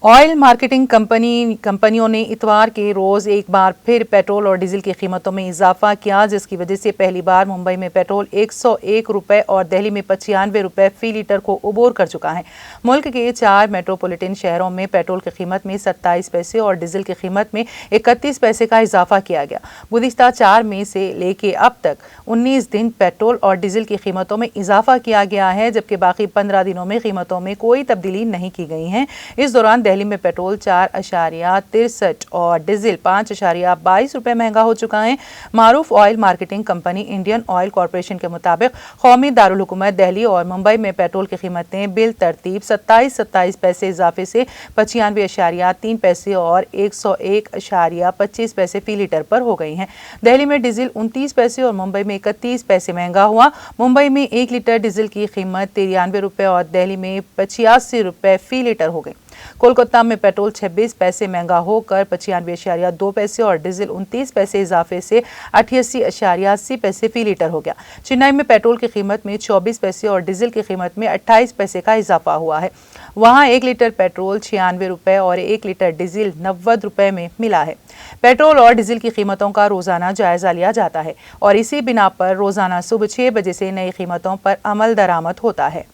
Oil marketing कंपनियों ने इतवार के रोज एक बार फिर पेट्रोल और डीजल की कीमतों में इजाफा किया, जिसकी वजह से पहली बार मुंबई में पेट्रोल 101 रुपए और दिल्ली में 95 रुपए फी लीटर को उबोर कर चुका है। मुल्क के 4 मेट्रोपॉलिटन शहरों में पेट्रोल की कीमत में 27 पैसे और डीजल की कीमत में 31 पैसे का इजाफा किया गया। गुज़िश्ता 4 मई से लेके अब तक 19 दिन पेट्रोल और डीजल की कीमतों में इजाफा किया गया है, जबकि बाकी 15 दिनों में कीमतों में कोई तब्दीली नहीं की गई है। इस दौरान दिल्ली में पेट्रोल 4.63 और डीजल 5.22 रुपए महंगा हो चुका है। मारूफ oil marketing company Indian oil corporation के मुताबिक कौमी दारुल हुकूमत दिल्ली और मुंबई में पेट्रोल की कीमतें बिल तरतीब 27 पैसे इजाफे से 95.3 पैसे और 101.25 पैसे फी लीटर पर हो गई हैं। दिल्ली में डीजल 29 पैसे और मुंबई में 31 पैसे महंगा हुआ। मुंबई में 1 लीटर डीजल की कीमत 93 रुपए और दिल्ली में 85 रुपए फी लीटर हो गई। कोलकाता में पेट्रोल 26 पैसे महंगा होकर 95.2 पैसे और डीजल 29 पैसे इजाफे से 88.80 पैसे फी लीटर हो गया। चेन्नई में पेट्रोल की कीमत में 24 पैसे और डीजल की कीमत में 28 पैसे का इजाफा हुआ है। वहां 1 लीटर पेट्रोल 96 रुपए और 1 लीटर डीजल 90 रुपए में मिला है। पेट्रोल और डीजल की कीमतों का रोजाना जायजा लिया जाता है और इसी बिना पर रोजाना सुबह 6 बजे से नई कीमतों पर अमल दरामद होता है।